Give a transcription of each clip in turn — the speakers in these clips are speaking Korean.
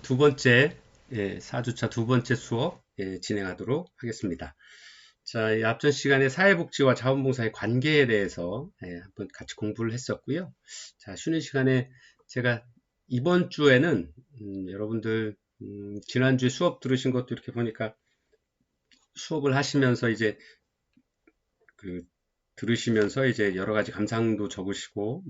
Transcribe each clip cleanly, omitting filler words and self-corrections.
두 번째, 4주차 두 번째 수업 진행하도록 하겠습니다. 자, 이 앞전 시간에 사회복지와 자원봉사의 관계에 대해서 한번 같이 공부를 했었고요. 자, 쉬는 시간에 제가 이번 주에는 여러분들 지난주에 수업 들으신 것도 이렇게 보니까 수업을 하시면서 이제 그 들으시면서 이제 여러 가지 감상도 적으시고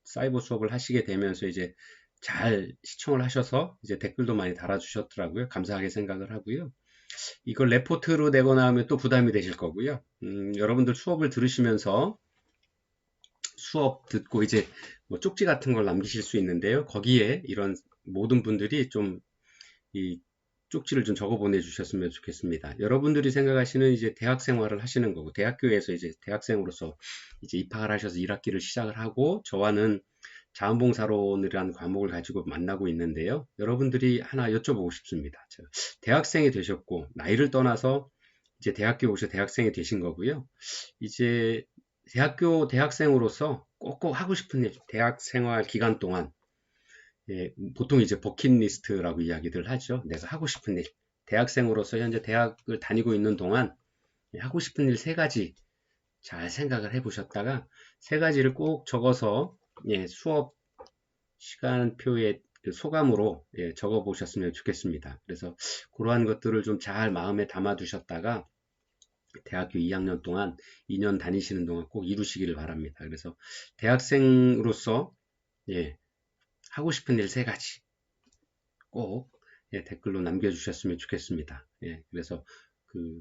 사이버 수업을 하시게 되면서 이제 잘 시청을 하셔서 이제 댓글도 많이 달아주셨더라고요. 감사하게 생각을 하고요. 이걸 레포트로 내거나 하면 또 부담이 되실 거고요. 여러분들 수업을 들으시면서 수업 듣고 이제 뭐 쪽지 같은 걸 남기실 수 있는데요. 거기에 이런 모든 분들이 좀 이 쪽지를 좀 적어 보내주셨으면 좋겠습니다. 여러분들이 생각하시는 이제 대학 생활을 하시는 거고, 대학교에서 이제 대학생으로서 이제 입학을 하셔서 1학기를 시작을 하고, 저와는 자원봉사론이라는 과목을 가지고 만나고 있는데요. 여러분들이 하나 여쭤보고 싶습니다. 대학생이 되셨고, 나이를 떠나서 이제 대학교 오셔 대학생이 되신 거고요. 이제 대학생으로서 꼭꼭 하고 싶은 일, 대학 생활 기간 동안 보통 이제 버킷리스트라고 이야기들 하죠. 내가 하고 싶은 일, 대학생으로서 현재 대학을 다니고 있는 동안 하고 싶은 일 세 가지 잘 생각을 해보셨다가 세 가지를 꼭 적어서 수업 시간표에 그 소감으로 적어 보셨으면 좋겠습니다. 그래서 그러한 것들을 좀 잘 마음에 담아 두셨다가 대학교 2학년 동안 2년 다니시는 동안 꼭 이루시기를 바랍니다. 그래서 대학생으로서 하고 싶은 일 세 가지 꼭 댓글로 남겨주셨으면 좋겠습니다. 그래서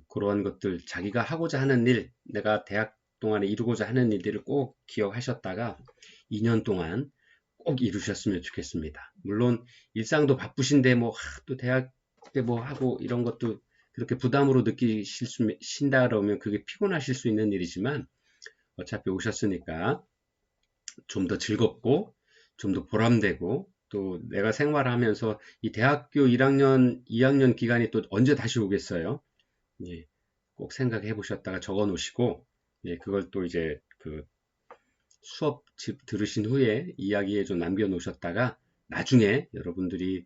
그러한 것들 자기가 하고자 하는 일, 내가 대학 동안에 이루고자 하는 일들을 꼭 기억하셨다가 2년 동안 꼭 이루셨으면 좋겠습니다. 물론 일상도 바쁘신데 또 대학 때 뭐 하고 이런 것도 그렇게 부담으로 느끼신다 그러면 그게 피곤하실 수 있는 일이지만 어차피 오셨으니까 좀 더 즐겁고 좀 더 보람되고 또 내가 생활하면서 이 대학교 1학년, 2학년 기간이 또 언제 다시 오겠어요? 꼭 생각해 보셨다가 적어 놓으시고 그걸 또 이제 그 수업 들으신 후에 이야기에 좀 남겨 놓으셨다가 나중에 여러분들이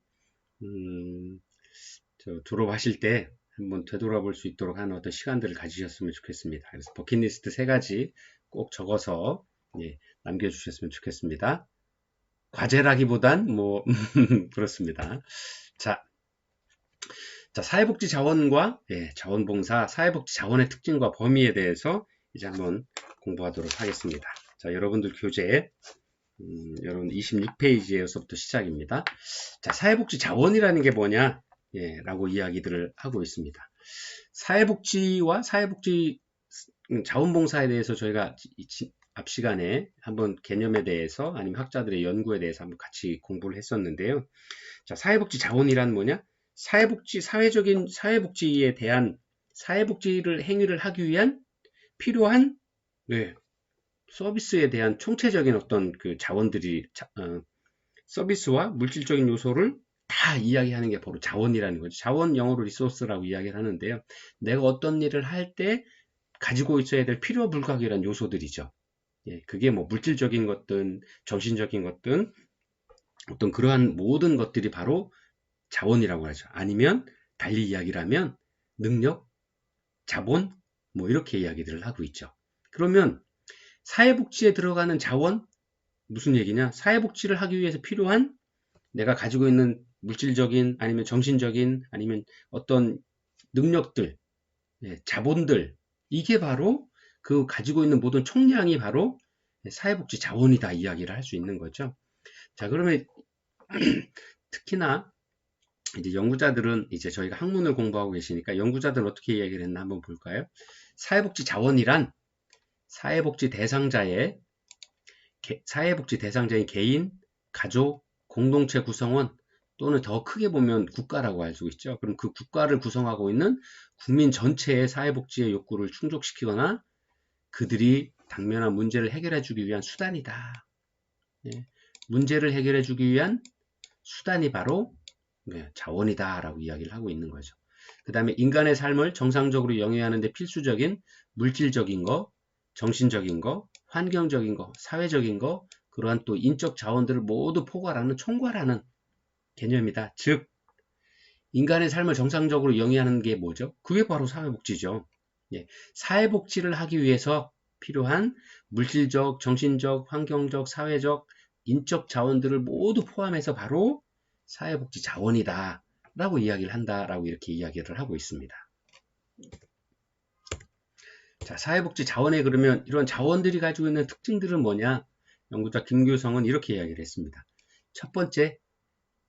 졸업하실 때 한번 되돌아볼 수 있도록 하는 어떤 시간들을 가지셨으면 좋겠습니다. 그래서 버킷리스트 세 가지 꼭 적어서 남겨주셨으면 좋겠습니다. 과제라기보단 그렇습니다. 자, 사회복지 자원과 자원봉사, 사회복지 자원의 특징과 범위에 대해서 이제 한번 공부하도록 하겠습니다. 자, 여러분들 교재 여러분 26페이지에서부터 시작입니다. 자, 사회복지 자원이라는 게 뭐냐? 라고 이야기들을 하고 있습니다. 사회복지와 사회복지 자원봉사에 대해서 저희가 앞 시간에 한번 개념에 대해서 아니면 학자들의 연구에 대해서 한번 같이 공부를 했었는데요. 자, 사회복지 자원이란 뭐냐? 사회적인 사회복지에 대한 사회복지를 행위를 하기 위한 필요한 서비스에 대한 총체적인 어떤 그 자원들이 서비스와 물질적인 요소를 다 이야기하는 게 바로 자원이라는 거죠. 자원 영어로 리소스라고 이야기를 하는데요. 내가 어떤 일을 할 때 가지고 있어야 될 필요 불가결한 요소들이죠. 그게 뭐 물질적인 것든 정신적인 것든 어떤 그러한 모든 것들이 바로 자원이라고 하죠. 아니면 달리 이야기를 하면 능력, 자본 이렇게 이야기들을 하고 있죠. 그러면 사회복지에 들어가는 자원 무슨 얘기냐? 사회복지를 하기 위해서 필요한 내가 가지고 있는 물질적인 아니면 정신적인 아니면 어떤 능력들, 자본들 이게 바로 그 가지고 있는 모든 총량이 바로 사회복지 자원이다 이야기를 할 수 있는 거죠. 자, 그러면 특히나 이제 연구자들은 이제 저희가 학문을 공부하고 계시니까 연구자들은 어떻게 이야기를 했나 한번 볼까요? 사회복지 자원이란 사회복지 대상자인 개인, 가족, 공동체 구성원 또는 더 크게 보면 국가라고 알 수 있죠. 그럼 그 국가를 구성하고 있는 국민 전체의 사회복지의 욕구를 충족시키거나 그들이 당면한 문제를 해결해 주기 위한 수단이다. 문제를 해결해 주기 위한 수단이 바로 자원이다 라고 이야기를 하고 있는 거죠. 그 다음에 인간의 삶을 정상적으로 영위하는 데 필수적인 물질적인 거, 정신적인 거, 환경적인 거, 사회적인 거, 그러한 또 인적 자원들을 모두 포괄하는 총괄하는 개념이다. 즉 인간의 삶을 정상적으로 영위하는 게 뭐죠? 그게 바로 사회복지죠. 예, 사회복지를 하기 위해서 필요한 물질적, 정신적, 환경적, 사회적, 인적 자원들을 모두 포함해서 바로 사회복지 자원이다 라고 이야기를 한다라고 이렇게 이야기를 하고 있습니다. 자, 사회복지 자원에 그러면 이런 자원들이 가지고 있는 특징들은 뭐냐? 연구자 김교성은 이렇게 이야기를 했습니다. 첫 번째,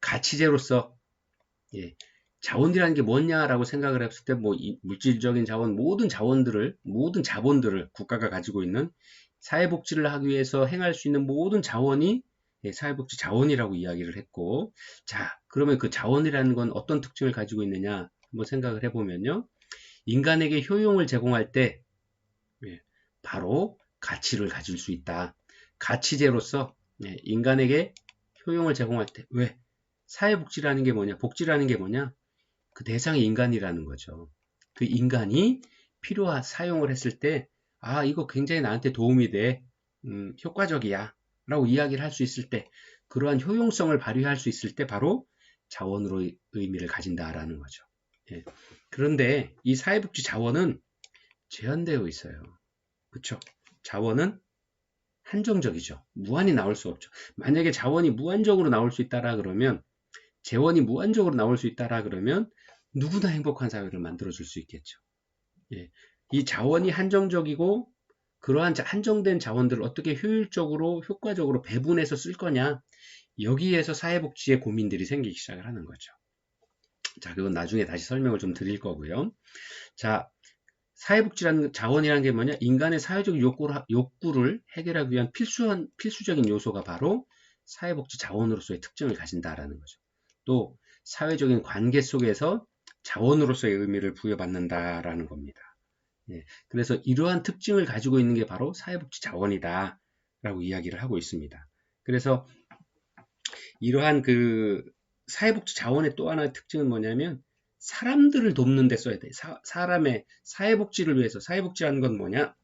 가치제로서 예, 자원이라는 게 뭐냐라고 생각을 했을 때 뭐 물질적인 자원, 모든 자본들을 국가가 가지고 있는 사회복지를 하기 위해서 행할 수 있는 모든 자원이 사회복지 자원이라고 이야기를 했고, 자, 그러면 그 자원이라는 건 어떤 특징을 가지고 있느냐 한번 생각을 해보면요. 인간에게 효용을 제공할 때 바로 가치를 가질 수 있다. 가치제로서 인간에게 효용을 제공할 때 왜? 사회복지라는 게 뭐냐? 복지라는 게 뭐냐? 그 대상이 인간이라는 거죠. 그 인간이 사용을 했을 때, 아, 이거 굉장히 나한테 도움이 돼. 효과적이야. 라고 이야기를 할 수 있을 때, 그러한 효용성을 발휘할 수 있을 때 바로 자원으로 의미를 가진다라는 거죠. 예. 그런데 이 사회복지 자원은 제한되어 있어요. 그쵸? 자원은 한정적이죠. 무한히 나올 수 없죠. 만약에 자원이 무한적으로 나올 수 있다라 그러면, 재원이 무한적으로 나올 수 있다라 그러면 누구나 행복한 사회를 만들어줄 수 있겠죠. 예. 이 자원이 한정적이고 그러한 한정된 자원들을 어떻게 효율적으로 효과적으로 배분해서 쓸 거냐, 여기에서 사회복지의 고민들이 생기기 시작을 하는 거죠. 자, 그건 나중에 다시 설명을 좀 드릴 거고요. 자, 사회복지라는 자원이라는 게 뭐냐? 인간의 사회적 욕구를 해결하기 위한 필수적인 요소가 바로 사회복지 자원으로서의 특징을 가진다라는 거죠. 또 사회적인 관계 속에서 자원으로서의 의미를 부여받는다라는 겁니다. 예, 그래서 이러한 특징을 가지고 있는 게 바로 사회복지 자원이다 라고 이야기를 하고 있습니다. 그래서 이러한 그 사회복지 자원의 또 하나의 특징은 뭐냐면 사람들을 돕는 데 써야 돼. 사람의 사회복지를 위해서. 사회복지라는 건 뭐냐?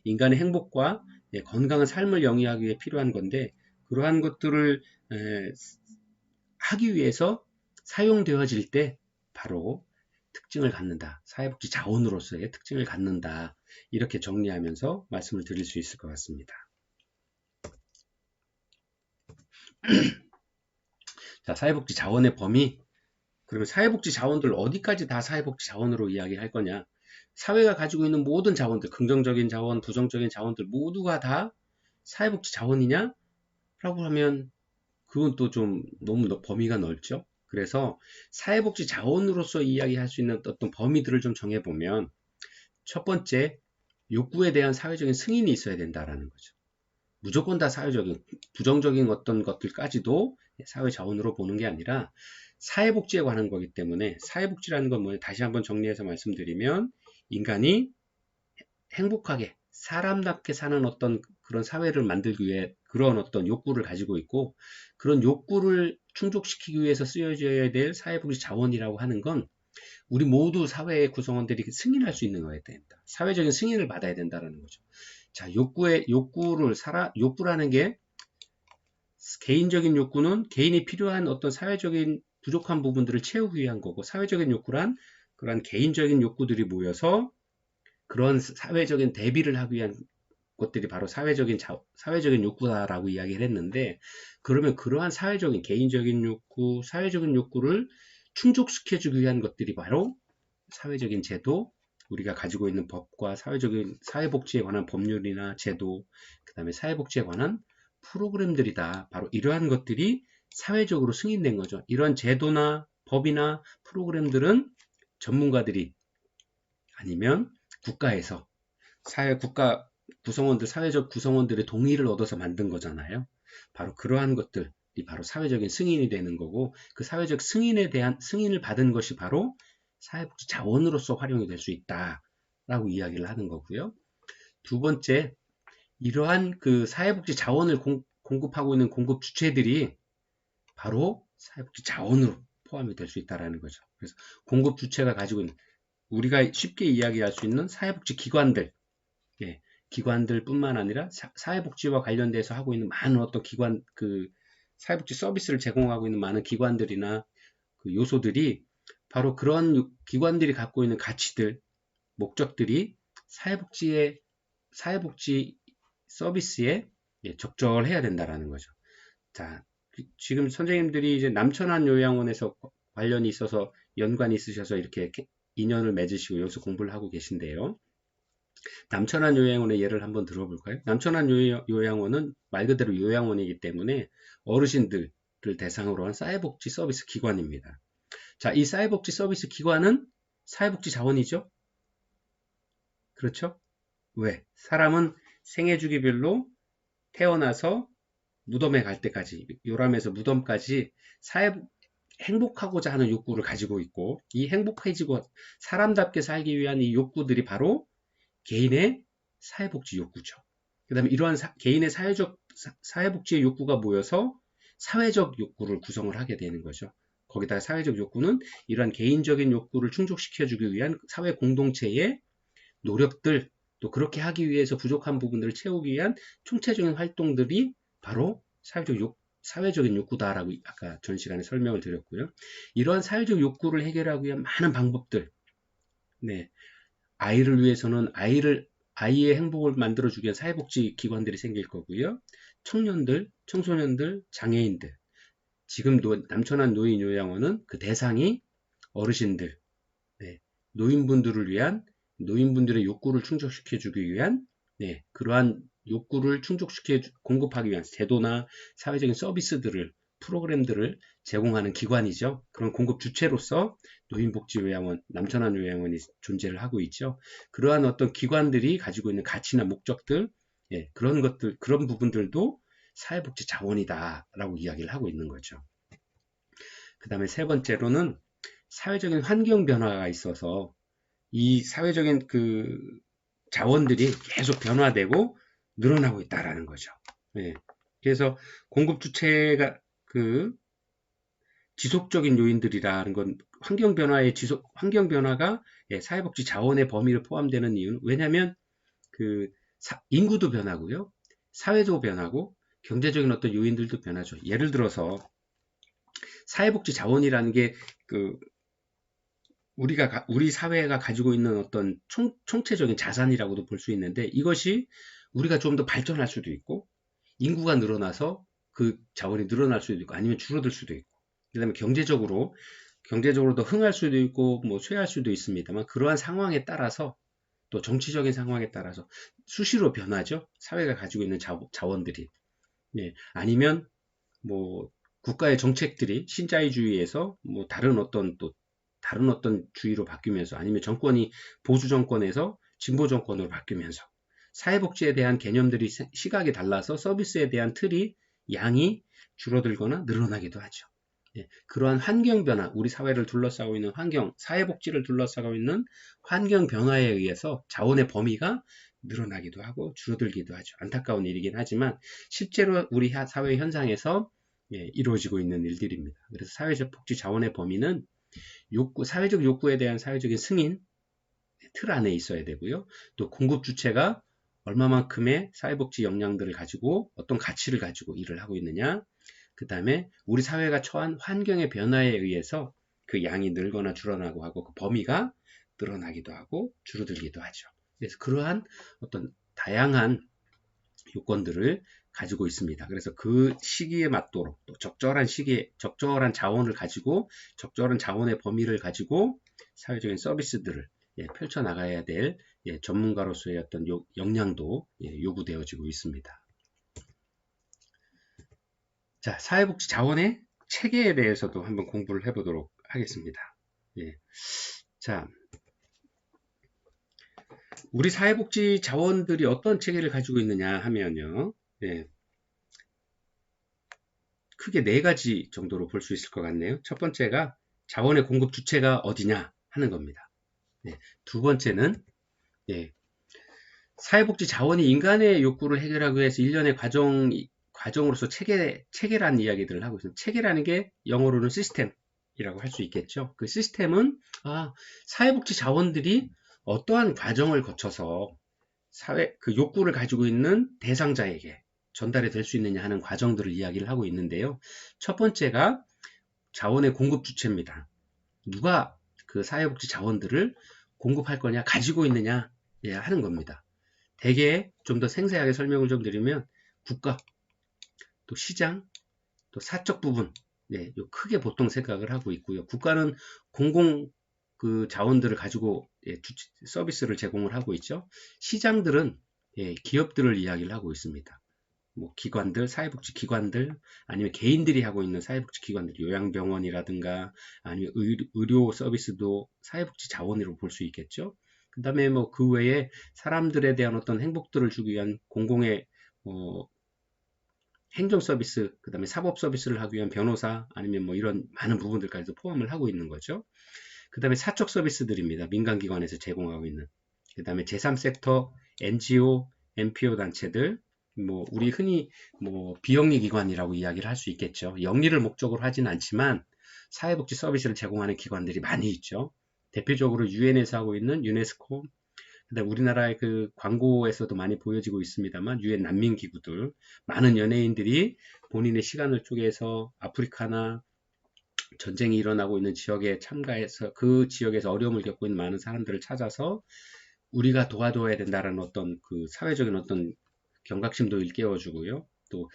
인간의 행복과 건강한 삶을 영위하기 위해 필요한 건데, 그러한 것들을 하기 위해서 사용되어질 때 바로 특징을 갖는다. 사회복지 자원으로서의 특징을 갖는다. 이렇게 정리하면서 말씀을 드릴 수 있을 것 같습니다. 자, 사회복지 자원의 범위. 그러면 사회복지 자원들 어디까지 다 사회복지 자원으로 이야기할 거냐? 사회가 가지고 있는 모든 자원들, 긍정적인 자원, 부정적인 자원들 모두가 다 사회복지 자원이냐? 라고 하면 그건 또 좀 너무 범위가 넓죠. 그래서 사회복지 자원으로서 이야기할 수 있는 어떤 범위들을 좀 정해보면, 첫 번째, 욕구에 대한 사회적인 승인이 있어야 된다라는 거죠. 무조건 다 사회적인, 부정적인 어떤 것들까지도 사회 자원으로 보는 게 아니라 사회복지에 관한 거기 때문에, 사회복지라는 건 뭐예요? 다시 한번 정리해서 말씀드리면, 인간이 행복하게 사람답게 사는 어떤 그런 사회를 만들기 위해 그런 어떤 욕구를 가지고 있고, 그런 욕구를 충족시키기 위해서 쓰여져야 될 사회복지 자원이라고 하는 건 우리 모두 사회의 구성원들이 승인할 수 있는 거여야 된다. 사회적인 승인을 받아야 된다는 거죠. 자, 욕구라는 게, 개인적인 욕구는 개인이 필요한 어떤 사회적인 부족한 부분들을 채우기 위한 거고, 사회적인 욕구란 그런 개인적인 욕구들이 모여서 그런 사회적인 대비를 하기 위한 것들이 바로 사회적인 욕구다라고 이야기를 했는데, 그러면 그러한 개인적인 욕구, 사회적인 욕구를 충족시켜주기 위한 것들이 바로 사회적인 제도, 우리가 가지고 있는 법과 사회복지에 관한 법률이나 제도, 그 다음에 사회복지에 관한 프로그램들이다. 바로 이러한 것들이 사회적으로 승인된 거죠. 이러한 제도나 법이나 프로그램들은 전문가들이 아니면 국가에서 국가 구성원들, 사회적 구성원들의 동의를 얻어서 만든 거잖아요. 바로 그러한 것들이 바로 사회적인 승인이 되는 거고, 그 사회적 승인을 받은 것이 바로 사회복지 자원으로서 활용이 될 수 있다라고 이야기를 하는 거고요. 두 번째, 이러한 그 사회복지 자원을 공급하고 있는 공급 주체들이 바로 사회복지 자원으로 포함이 될 수 있다는 거죠. 그래서 공급 주체가 가지고 있는, 우리가 쉽게 이야기할 수 있는 사회복지 기관들, 기관들 뿐만 아니라 사회복지와 관련돼서 하고 있는 많은 어떤 기관, 사회복지 서비스를 제공하고 있는 많은 기관들이나 그 요소들이 바로 그런 기관들이 갖고 있는 가치들, 목적들이 사회복지 서비스에 적절해야 된다라는 거죠. 자, 지금 선생님들이 이제 남천안 요양원에서 관련이 있어서 연관이 있으셔서 이렇게 인연을 맺으시고 여기서 공부를 하고 계신데요. 남천안 요양원의 예를 한번 들어볼까요? 남천안 요양원은 말 그대로 요양원이기 때문에 어르신들을 대상으로 한 사회복지 서비스 기관입니다. 자, 이 사회복지 서비스 기관은 사회복지 자원이죠? 그렇죠? 왜? 사람은 생애 주기별로 태어나서 무덤에 갈 때까지, 요람에서 무덤까지 행복하고자 하는 욕구를 가지고 있고, 이 행복해지고 사람답게 살기 위한 이 욕구들이 바로 개인의 사회복지 욕구죠. 그 다음에 이러한 개인의 사회복지의 욕구가 모여서 사회적 욕구를 구성을 하게 되는 거죠. 거기다가 사회적 욕구는 이러한 개인적인 욕구를 충족시켜주기 위한 사회 공동체의 노력들, 또 그렇게 하기 위해서 부족한 부분들을 채우기 위한 총체적인 활동들이 바로 사회적인 욕구다라고 아까 전 시간에 설명을 드렸고요. 이러한 사회적 욕구를 해결하기 위한 많은 방법들, 네, 아이를 위해서는 아이의 행복을 만들어주기 위한 사회복지 기관들이 생길 거고요. 청년들, 청소년들, 장애인들, 지금 남천안 노인요양원은 그 대상이 어르신들, 네, 노인분들의 욕구를 충족시켜주기 위한, 네, 그러한 욕구를 공급하기 위한 제도나 사회적인 서비스들을, 프로그램들을 제공하는 기관이죠. 그런 공급 주체로서 노인복지요양원, 남천안 요양원이 존재를 하고 있죠. 그러한 어떤 기관들이 가지고 있는 가치나 목적들, 예, 그런 부분들도 사회복지 자원이다라고 이야기를 하고 있는 거죠. 그 다음에 세 번째로는 사회적인 환경 변화가 있어서 이 사회적인 그 자원들이 계속 변화되고 늘어나고 있다라는 거죠. 예. 그래서 공급 주체가 그 지속적인 요인들이라는 건 환경 변화가 사회복지 자원의 범위를 포함되는 이유는 왜냐하면 그 인구도 변하고요, 사회도 변하고 경제적인 어떤 요인들도 변하죠. 예를 들어서 사회복지 자원이라는 게 우리 사회가 가지고 있는 어떤 총체적인 자산이라고도 볼 수 있는데, 이것이 우리가 좀 더 발전할 수도 있고, 인구가 늘어나서 그 자원이 늘어날 수도 있고, 아니면 줄어들 수도 있고, 그 다음에 경제적으로 더 흥할 수도 있고, 뭐 쇠할 수도 있습니다만, 그러한 상황에 따라서, 또 정치적인 상황에 따라서 수시로 변하죠. 사회가 가지고 있는 자원들이. 예, 아니면 뭐 국가의 정책들이 신자유주의에서 뭐 다른 어떤 주의로 바뀌면서, 아니면 정권이 보수 정권에서 진보 정권으로 바뀌면서 사회복지에 대한 개념들이 시각이 달라서 서비스에 대한 양이 줄어들거나 늘어나기도 하죠. 예, 그러한 환경 변화, 우리 사회를 둘러싸고 있는 사회복지를 둘러싸고 있는 환경 변화에 의해서 자원의 범위가 늘어나기도 하고 줄어들기도 하죠. 안타까운 일이긴 하지만 실제로 우리 사회 현상에서 이루어지고 있는 일들입니다. 그래서 사회적 복지 자원의 범위는 사회적 욕구에 대한 사회적인 승인 틀 안에 있어야 되고요. 또 공급 주체가 얼마만큼의 사회복지 역량들을 가지고 어떤 가치를 가지고 일을 하고 있느냐, 그 다음에 우리 사회가 처한 환경의 변화에 의해서 그 양이 늘거나 줄어나고 하고 그 범위가 늘어나기도 하고 줄어들기도 하죠. 그래서 그러한 어떤 다양한 요건들을 가지고 있습니다. 그래서 그 시기에 맞도록 또 적절한 시기에 적절한 자원을 가지고 적절한 자원의 범위를 가지고 사회적인 서비스들을 펼쳐 나가야 될 전문가로서의 어떤 역량도 요구되어지고 있습니다. 자, 사회복지 자원의 체계에 대해서도 한번 공부를 해보도록 하겠습니다. 자, 우리 사회복지 자원들이 어떤 체계를 가지고 있느냐 하면요, 크게 4가지 정도로 볼 수 있을 것 같네요. 첫 번째가 자원의 공급 주체가 어디냐 하는 겁니다. 두 번째는 사회복지 자원이 인간의 욕구를 해결하기 위해서 일련의 과정으로서 체계라는 이야기들을 하고 있습니다. 체계라는 게 영어로는 시스템이라고 할 수 있겠죠. 그 시스템은 사회복지 자원들이 어떠한 과정을 거쳐서 그 욕구를 가지고 있는 대상자에게 전달이 될 수 있느냐 하는 과정들을 이야기를 하고 있는데요. 첫 번째가 자원의 공급 주체입니다. 누가 그 사회복지 자원들을 공급할 거냐, 가지고 있느냐 하는 겁니다. 대개 좀 더 생생하게 설명을 좀 드리면 국가, 또 시장, 또 사적 부분, 크게 보통 생각을 하고 있고요. 국가는 공공 그 자원들을 가지고 서비스를 제공을 하고 있죠. 시장들은 기업들을 이야기를 하고 있습니다. 뭐 기관들, 사회복지 기관들, 아니면 개인들이 하고 있는 사회복지 기관들, 요양병원이라든가 아니면 의료 서비스도 사회복지 자원으로 볼 수 있겠죠. 그 다음에 뭐 그 외에 사람들에 대한 어떤 행복들을 주기 위한 공공의 행정 서비스, 그 다음에 사법 서비스를 하기 위한 변호사, 아니면 뭐 이런 많은 부분들까지도 포함을 하고 있는 거죠. 그 다음에 사적 서비스들입니다. 민간기관에서 제공하고 있는. 그 다음에 제3섹터, NGO, NPO 단체들, 뭐 우리 흔히 뭐 비영리 기관이라고 이야기를 할 수 있겠죠. 영리를 목적으로 하진 않지만 사회복지 서비스를 제공하는 기관들이 많이 있죠. 대표적으로 유엔에서 하고 있는 유네스코, 그다음 우리나라의 그 광고에서도 많이 보여지고 있습니다만 유엔 난민기구들, 많은 연예인들이 본인의 시간을 쪼개서 아프리카나 전쟁이 일어나고 있는 지역에 참가해서 그 지역에서 어려움을 겪고 있는 많은 사람들을 찾아서 우리가 도와줘야 된다는 어떤 그 사회적인 어떤 경각심도 일깨워주고요. 또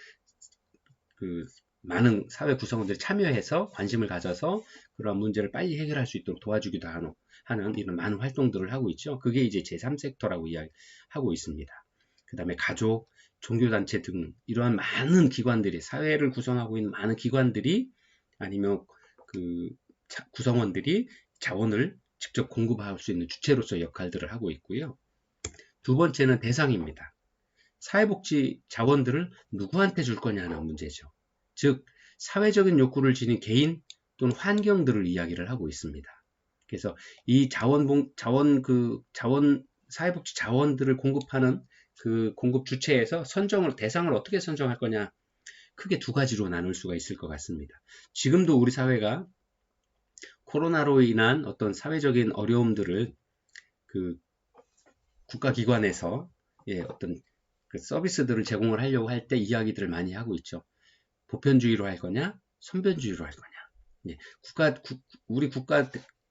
그 많은 사회 구성원들이 참여해서 관심을 가져서 그러한 문제를 빨리 해결할 수 있도록 도와주기도 하는 이런 많은 활동들을 하고 있죠. 그게 이제 제3섹터라고 이야기하고 있습니다. 그 다음에 가족, 종교단체 등 이러한 많은 기관들이 사회를 구성하고 있는 많은 기관들이 아니면 그 구성원들이 자원을 직접 공급할 수 있는 주체로서 역할들을 하고 있고요. 두 번째는 대상입니다. 사회복지 자원들을 누구한테 줄 거냐는 문제죠. 즉 사회적인 욕구를 지닌 개인 또는 환경들을 이야기를 하고 있습니다. 그래서 이 사회복지 자원들을 공급하는 그 공급 주체에서 대상을 어떻게 선정할 거냐, 크게 두 가지로 나눌 수가 있을 것 같습니다. 지금도 우리 사회가 코로나로 인한 어떤 사회적인 어려움들을 그 국가기관에서 어떤 그 서비스들을 제공을 하려고 할 때 이야기들을 많이 하고 있죠. 보편주의로 할 거냐, 선변주의로 할 거냐. 우리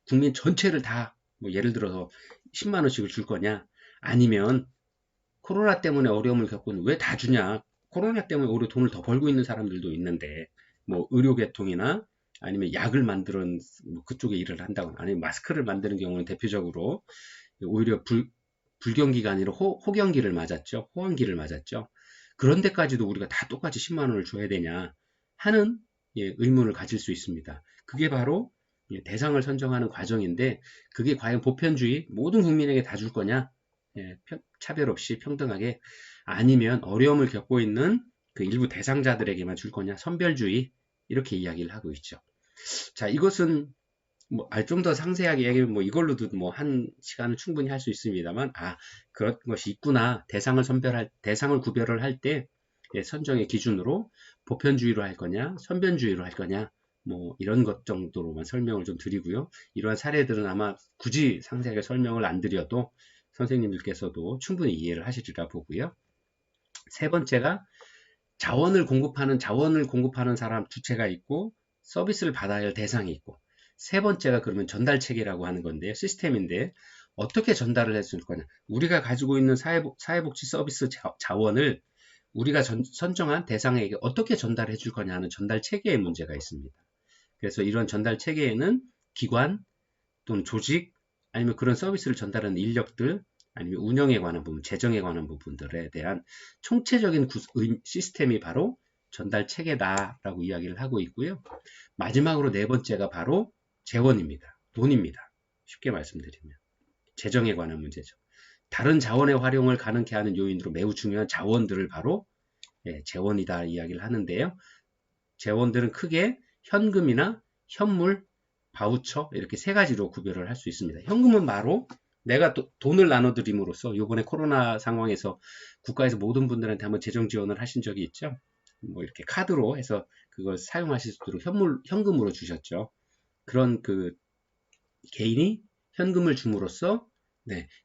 국민 전체를 다, 뭐 예를 들어서 10만 원씩을 줄 거냐, 아니면 코로나 때문에 어려움을 겪고 있는 왜 다 주냐? 코로나 때문에 오히려 돈을 더 벌고 있는 사람들도 있는데, 뭐 의료계통이나 아니면 약을 만드는 뭐 그쪽에 일을 한다거나, 아니면 마스크를 만드는 경우는 대표적으로 오히려 불경기가 아니라 호경기를 맞았죠. 호황기를 맞았죠. 그런 데까지도 우리가 다 똑같이 10만 원을 줘야 되냐 하는 의문을 가질 수 있습니다. 그게 바로 대상을 선정하는 과정인데, 그게 과연 보편주의 모든 국민에게 다 줄 거냐, 차별 없이 평등하게, 아니면 어려움을 겪고 있는 그 일부 대상자들에게만 줄 거냐, 선별주의, 이렇게 이야기를 하고 있죠. 자, 이것은 뭐, 좀 더 상세하게 얘기하면 뭐 이걸로도 뭐 한 시간을 충분히 할 수 있습니다만, 그런 것이 있구나. 대상을 구별을 할 때 선정의 기준으로 보편주의로 할 거냐, 선변주의로 할 거냐, 뭐 이런 것 정도로만 설명을 좀 드리고요. 이러한 사례들은 아마 굳이 상세하게 설명을 안 드려도 선생님들께서도 충분히 이해를 하시리라 보고요. 세 번째가 자원을 공급하는 사람 주체가 있고, 서비스를 받아야 할 대상이 있고, 세 번째가 그러면 전달 체계라고 하는 건데요. 시스템인데 어떻게 전달을 해줄 거냐. 우리가 가지고 있는 사회복지 서비스 자원을 우리가 선정한 대상에게 어떻게 전달해 줄 거냐 하는 전달 체계의 문제가 있습니다. 그래서 이런 전달 체계에는 기관 또는 조직, 아니면 그런 서비스를 전달하는 인력들, 아니면 운영에 관한 부분, 재정에 관한 부분들에 대한 총체적인 시스템이 바로 전달 체계다라고 이야기를 하고 있고요. 마지막으로 네 번째가 바로 재원입니다. 돈입니다. 쉽게 말씀드리면 재정에 관한 문제죠. 다른 자원의 활용을 가능케 하는 요인으로 매우 중요한 자원들을 바로 재원이다 이야기를 하는데요. 재원들은 크게 현금이나 현물, 바우처, 이렇게 세 가지로 구별을 할 수 있습니다. 현금은 바로 내가 돈을 나눠드림으로써 이번에 코로나 상황에서 국가에서 모든 분들한테 한번 재정 지원을 하신 적이 있죠. 뭐 이렇게 카드로 해서 그걸 사용하실 수 있도록 현금으로 주셨죠. 그런 그 개인이 현금을 줌으로써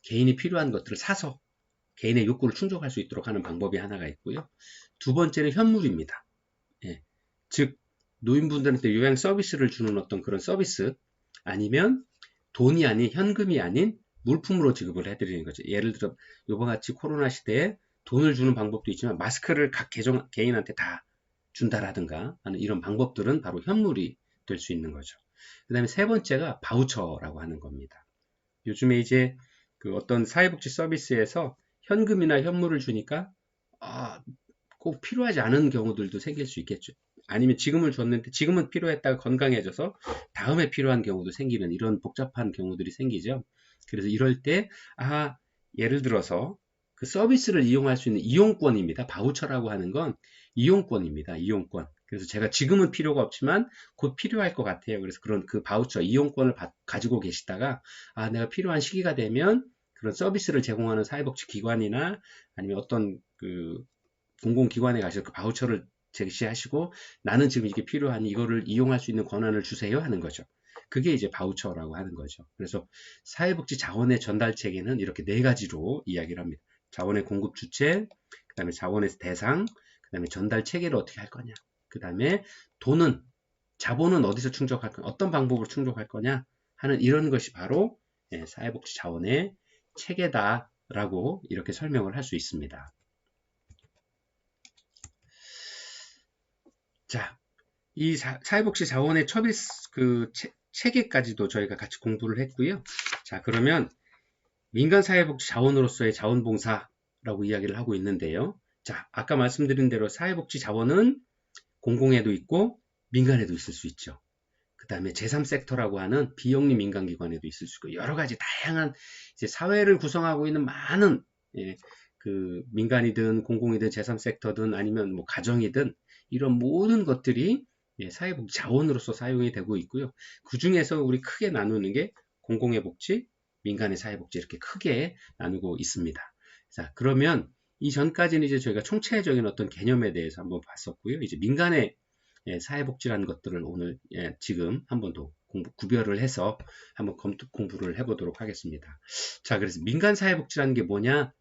개인이 필요한 것들을 사서 개인의 욕구를 충족할 수 있도록 하는 방법이 하나가 있고요. 두 번째는 현물입니다. 예, 즉 노인분들한테 요양 서비스를 주는 어떤 그런 서비스, 아니면 돈이 아닌, 현금이 아닌 물품으로 지급을 해드리는 거죠. 예를 들어 요번 같이 코로나 시대에 돈을 주는 방법도 있지만 마스크를 각 개인한테 다 준다라든가 하는 이런 방법들은 바로 현물이 될 수 있는 거죠. 그 다음에 세 번째가 바우처라고 하는 겁니다. 요즘에 이제 그 어떤 사회복지 서비스에서 현금이나 현물을 주니까 꼭 필요하지 않은 경우들도 생길 수 있겠죠. 아니면 지금을 줬는데 지금은 필요했다가 건강해져서 다음에 필요한 경우도 생기는 이런 복잡한 경우들이 생기죠. 그래서 이럴 때 예를 들어서 그 서비스를 이용할 수 있는 이용권입니다. 바우처라고 하는 건 이용권입니다. 이용권. 그래서 제가 지금은 필요가 없지만 곧 필요할 것 같아요. 그래서 그런 그 바우처 이용권을 가지고 계시다가 내가 필요한 시기가 되면 그런 서비스를 제공하는 사회복지기관이나 아니면 어떤 그 공공기관에 가셔서 그 바우처를 제시하시고 나는 지금 이게 필요하니 이거를 이용할 수 있는 권한을 주세요 하는 거죠. 그게 이제 바우처라고 하는 거죠. 그래서 사회복지 자원의 전달 체계는 이렇게 네 가지로 이야기를 합니다. 자원의 공급 주체, 그 다음에 자원의 대상, 그 다음에 전달 체계를 어떻게 할 거냐, 그 다음에 자본은 어디서 충족할 거냐, 어떤 방법으로 충족할 거냐 하는 이런 것이 바로 사회복지 자원의 체계다라고 이렇게 설명을 할 수 있습니다. 자, 이 사회복지 자원의 체계까지도 저희가 같이 공부를 했고요. 자, 그러면 민간사회복지 자원으로서의 자원봉사라고 이야기를 하고 있는데요. 자, 아까 말씀드린 대로 사회복지 자원은 공공에도 있고 민간에도 있을 수 있죠. 그 다음에 제3섹터라고 하는 비영리 민간기관에도 있을 수 있고 여러 가지 다양한 이제 사회를 구성하고 있는 많은 그 민간이든 공공이든 제3섹터든 아니면 뭐 가정이든 이런 모든 것들이 사회복지 자원으로서 사용이 되고 있고요. 그 중에서 우리 크게 나누는 게 공공의 복지, 민간의 사회복지 이렇게 크게 나누고 있습니다. 자, 그러면 이전까지는 이제 저희가 총체적인 어떤 개념에 대해서 한번 봤었고요. 이제 민간의 사회복지라는 것들을 오늘 지금 한 번 더 구별을 해서 한번 공부를 해보도록 하겠습니다. 자, 그래서 민간사회복지라는 게 뭐냐?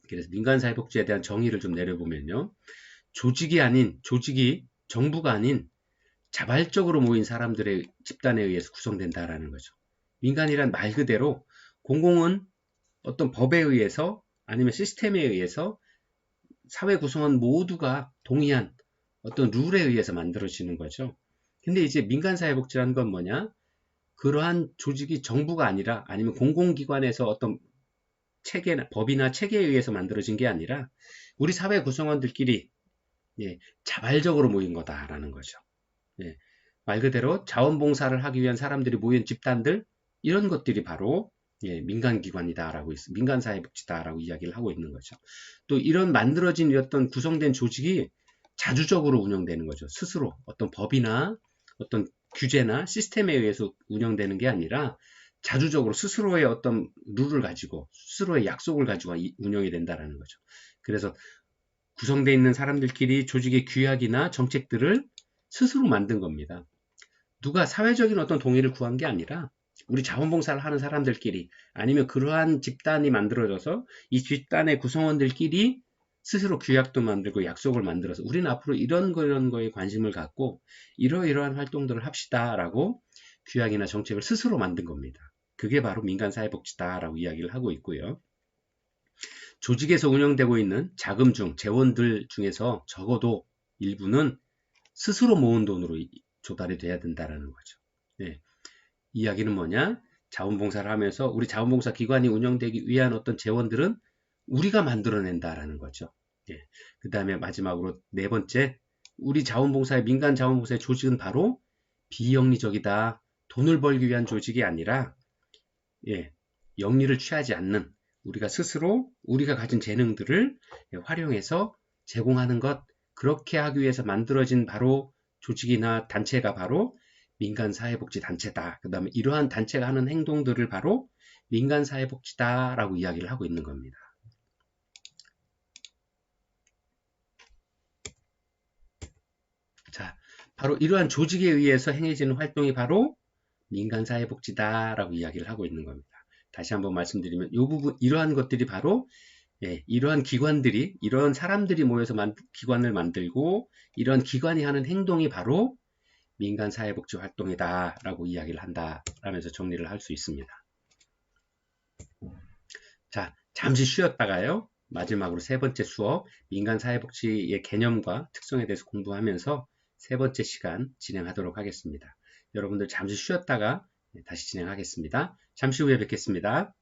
그래서 민간사회복지에 대한 정의를 좀 내려보면요. 조직이 정부가 아닌 자발적으로 모인 사람들의 집단에 의해서 구성된다라는 거죠. 민간이란 말 그대로 공공은 어떤 법에 의해서 아니면 시스템에 의해서 사회 구성원 모두가 동의한 어떤 룰에 의해서 만들어지는 거죠. 근데 이제 민간사회복지라는 건 뭐냐? 그러한 조직이 정부가 아니라 아니면 공공기관에서 어떤 법이나 체계에 의해서 만들어진 게 아니라 우리 사회 구성원들끼리 자발적으로 모인 거다라는 거죠. 말 그대로 자원봉사를 하기 위한 사람들이 모인 집단들 이런 것들이 바로 민간기관이다라고 민간사회복지다라고 이야기를 하고 있는 거죠. 또 이런 만들어진 어떤 구성된 조직이 자주적으로 운영되는 거죠. 스스로 어떤 법이나 어떤 규제나 시스템에 의해서 운영되는 게 아니라 자주적으로 스스로의 어떤 룰을 가지고 스스로의 약속을 가지고 운영이 된다라는 거죠. 그래서 구성되어 있는 사람들끼리 조직의 규약이나 정책들을 스스로 만든 겁니다. 누가 사회적인 어떤 동의를 구한 게 아니라 우리 자원봉사를 하는 사람들끼리 아니면 그러한 집단이 만들어져서 이 집단의 구성원들끼리 스스로 규약도 만들고 약속을 만들어서 우리는 앞으로 이런 거에 관심을 갖고 이러이러한 활동들을 합시다라고 규약이나 정책을 스스로 만든 겁니다. 그게 바로 민간사회복지다라고 이야기를 하고 있고요. 조직에서 운영되고 있는 자금 재원들 중에서 적어도 일부는 스스로 모은 돈으로 조달이 돼야 된다는 거죠. 이야기는 뭐냐? 자원봉사를 하면서 우리 자원봉사 기관이 운영되기 위한 어떤 재원들은 우리가 만들어낸다라는 거죠. 그 다음에 마지막으로 네 번째, 우리 민간 자원봉사의 조직은 바로 비영리적이다. 돈을 벌기 위한 조직이 아니라 영리를 취하지 않는 우리가 스스로 우리가 가진 재능들을 활용해서 제공하는 것, 그렇게 하기 위해서 만들어진 바로 조직이나 단체가 바로 민간사회복지단체다. 그 다음에 이러한 단체가 하는 행동들을 바로 민간사회복지다라고 이야기를 하고 있는 겁니다. 자, 바로 이러한 조직에 의해서 행해지는 활동이 바로 민간사회복지다라고 이야기를 하고 있는 겁니다. 다시 한번 말씀드리면 이 부분, 이러한 것들이 바로 이러한 기관들이, 이러한 사람들이 모여서 기관을 만들고 이러한 기관이 하는 행동이 바로 민간사회복지 활동이다 라고 이야기를 한다 라면서 정리를 할 수 있습니다. 자, 잠시 쉬었다가요. 마지막으로 세 번째 수업 민간사회복지의 개념과 특성에 대해서 공부하면서 세 번째 시간 진행하도록 하겠습니다. 여러분들 잠시 쉬었다가 다시 진행하겠습니다. 잠시 후에 뵙겠습니다.